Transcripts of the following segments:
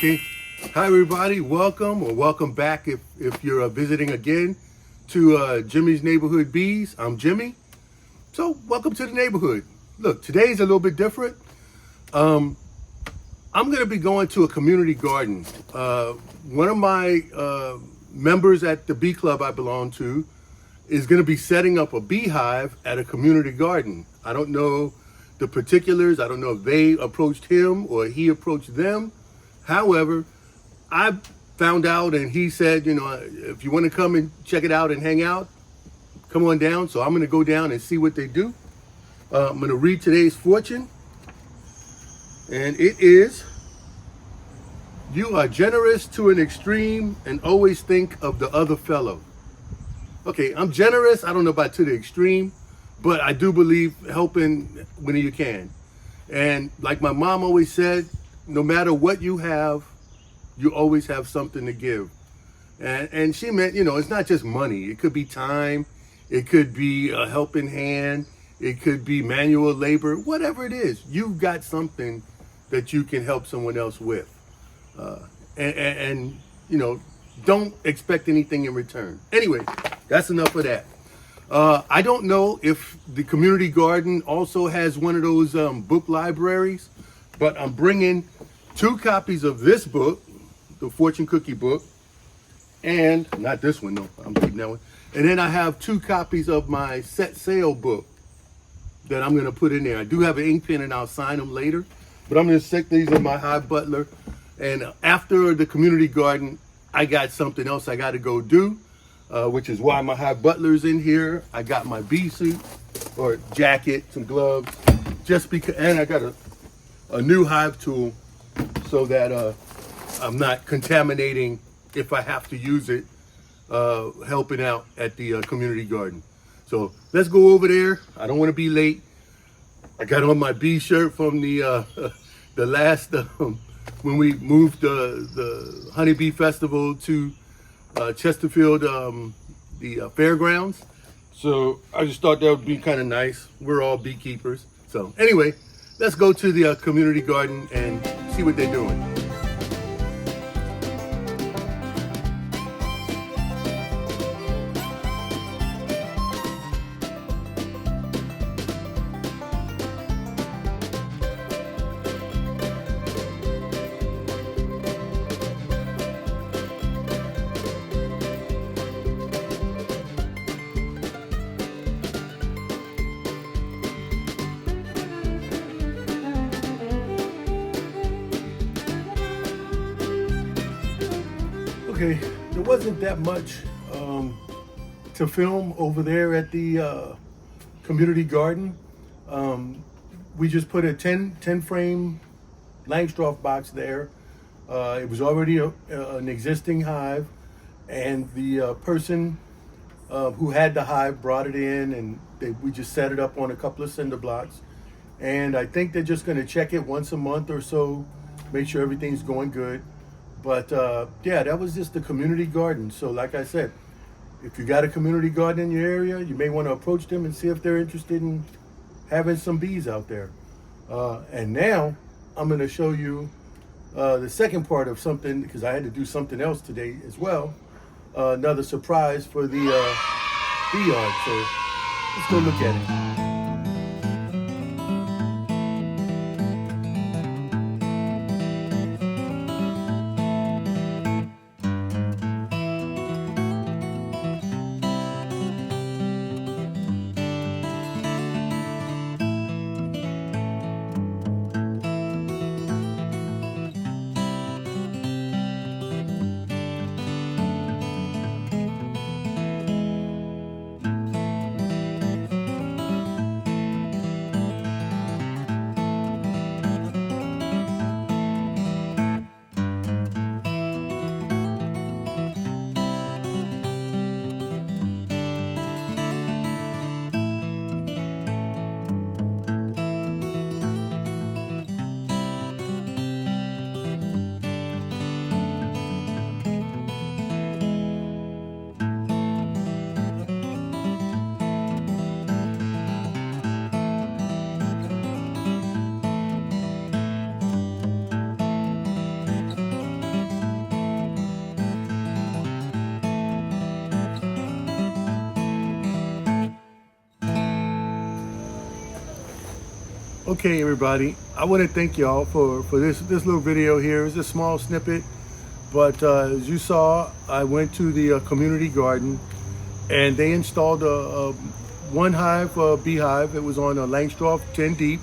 Okay. Hi, everybody. Welcome or welcome back if you're visiting again to Jimmy's Neighborhood Bees. I'm Jimmy. So welcome to the neighborhood. Look, today's a little bit different. I'm going to be going to a community garden. One of my members at the bee club I belong to is going to be setting up a beehive at a community garden. I don't know the particulars. I don't know if they approached him or he approached them. However, I found out and he said, you know, if you want to come and check it out and hang out, come on down. So I'm going to go down and see what they do. I'm going to read today's fortune. And it is, you are generous to an extreme and always think of the other fellow. Okay, I'm generous. I don't know about to the extreme, but I do believe helping when you can. And like my mom always said, no matter what you have, you always have something to give. And she meant, you know, it's not just money. It could be time. It could be a helping hand. It could be manual labor. Whatever it is, you've got something that you can help someone else with. And you know, don't expect anything in return. Anyway, that's enough of that. I don't know if the community garden also has one of those book libraries, but I'm bringing 2 copies of this book, the fortune cookie book, and not this one, no, I'm keeping that one. And then I have 2 copies of my set sail book that I'm going to put in there. I do have an ink pen and I'll sign them later, but I'm going to stick these in my Hive Butler. And after the community garden, I got something else I got to go do, which is why my Hive Butler's in here. I got my bee suit or jacket, some gloves, just because, and I got a new hive tool so that I'm not contaminating if I have to use it, helping out at the community garden. So let's go over there. I don't want to be late. I got on my bee shirt from the last, when we moved the Honeybee Festival to Chesterfield, the fairgrounds. So I just thought that would be kind of nice. We're all beekeepers. So anyway, let's go to the community garden and see what they're doing. Okay, there wasn't that much to film over there at the community garden. We just put a 10 frame Langstroth box there. It was already an existing hive, and the person who had the hive brought it in, and we just set it up on a couple of cinder blocks. And I think they're just going to check it once a month or so, make sure everything's going good. But yeah, that was just the community garden. So like I said, if you got a community garden in your area, you may want to approach them and see if they're interested in having some bees out there. And now I'm going to show you the second part of something, because I had to do something else today as well. Another surprise for the bee yard. So let's go look at it. Okay, everybody, I want to thank y'all for this little video here. It's a small snippet, but as you saw, I went to the community garden and they installed a one hive beehive. It was on a Langstroth 10 deep,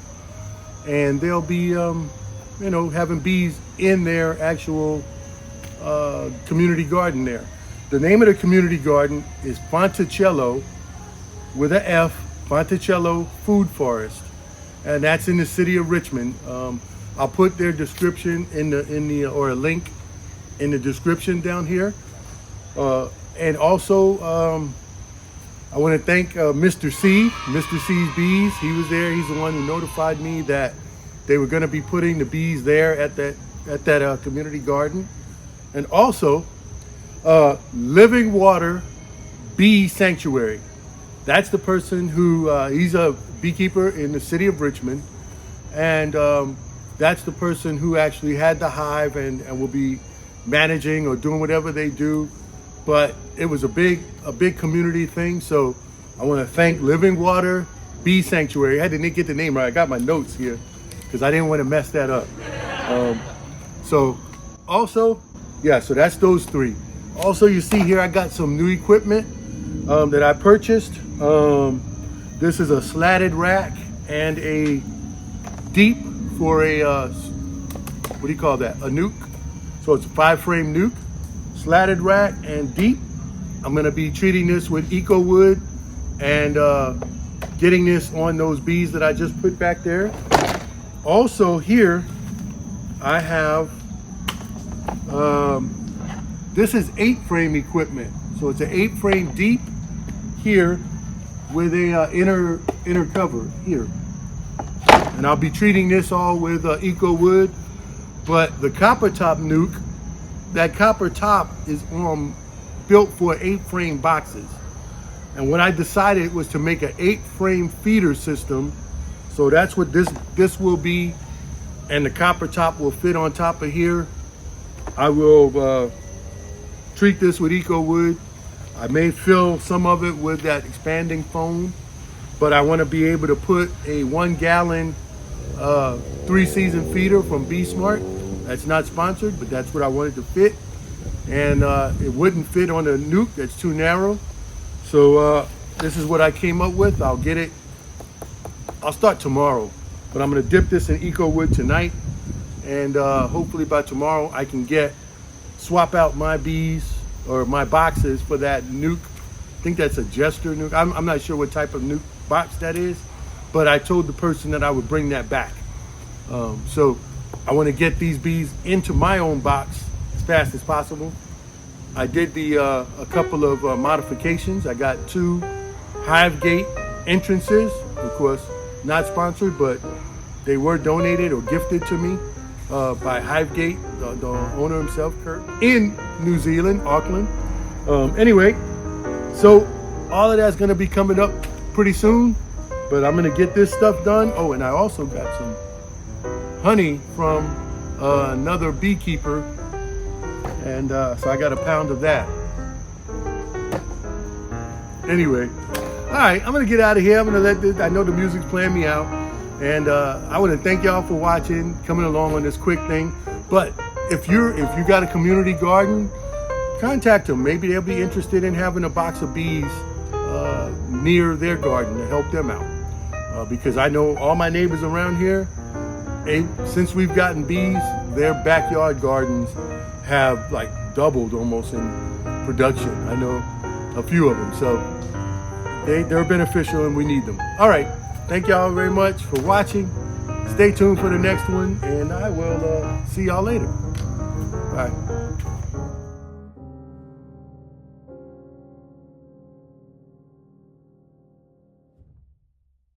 and they'll be having bees in their actual community garden there. The name of the community garden is Fonticello with an F, Fonticello Food Forest. And that's in the city of Richmond. I'll put their description or a link in the description down here. And also, I want to thank Mr. C's Bees. He was there. He's the one who notified me that they were going to be putting the bees there at that community garden. And also, Living Water Bee Sanctuary. That's the person who, he's a beekeeper in the city of Richmond, and that's the person who actually had the hive and will be managing or doing whatever they do. But it was a big community thing, so I want to thank Living Water Bee Sanctuary. I had to get the name right. I got my notes here because I didn't want to mess that up. So that's those three. Also, you see here I got some new equipment that I purchased. This is a slatted rack and a deep for a, what do you call that? A nuke. So it's a 5-frame nuke, slatted rack and deep. I'm gonna be treating this with eco wood and getting this on those bees that I just put back there. Also here, I have, this is 8-frame equipment. So it's an 8-frame deep here with a inner cover here. And I'll be treating this all with eco wood. But the copper top nuke, that copper top is built for 8-frame boxes. And what I decided was to make an 8-frame feeder system. So that's what this will be. And the copper top will fit on top of here. I will treat this with eco wood. I may fill some of it with that expanding foam, but I want to be able to put a 1-gallon 3-season feeder from Bee Smart. That's not sponsored, but that's what I wanted to fit. And it wouldn't fit on a nuke, that's too narrow. So this is what I came up with. I'll start tomorrow, but I'm gonna dip this in eco wood tonight. And hopefully by tomorrow I can swap out my bees or my boxes for that nuke. I think that's a Jester nuke. I'm not sure what type of nuke box that is, but I told the person that I would bring that back. So I want to get these bees into my own box as fast as possible. I did a couple of modifications. I got 2 Hive Gate entrances, of course, not sponsored, but they were donated or gifted to me by Hive Gate, the owner himself, Kurt, in New Zealand, Auckland. Anyway, so all of that's gonna be coming up pretty soon, but I'm gonna get this stuff done. Oh, and I also got some honey from another beekeeper, and so I got a pound of that. Anyway, all right, I'm gonna get out of here. I'm gonna let this, I know the music's playing me out. And I want to thank y'all for watching, coming along on this quick thing. But if you got a community garden, contact them. Maybe they'll be interested in having a box of bees near their garden to help them out. Because I know all my neighbors around here, since we've gotten bees, their backyard gardens have like doubled almost in production. I know a few of them, so they're beneficial and we need them. All right. Thank y'all very much for watching. Stay tuned for the next one, and I will see y'all later. Bye.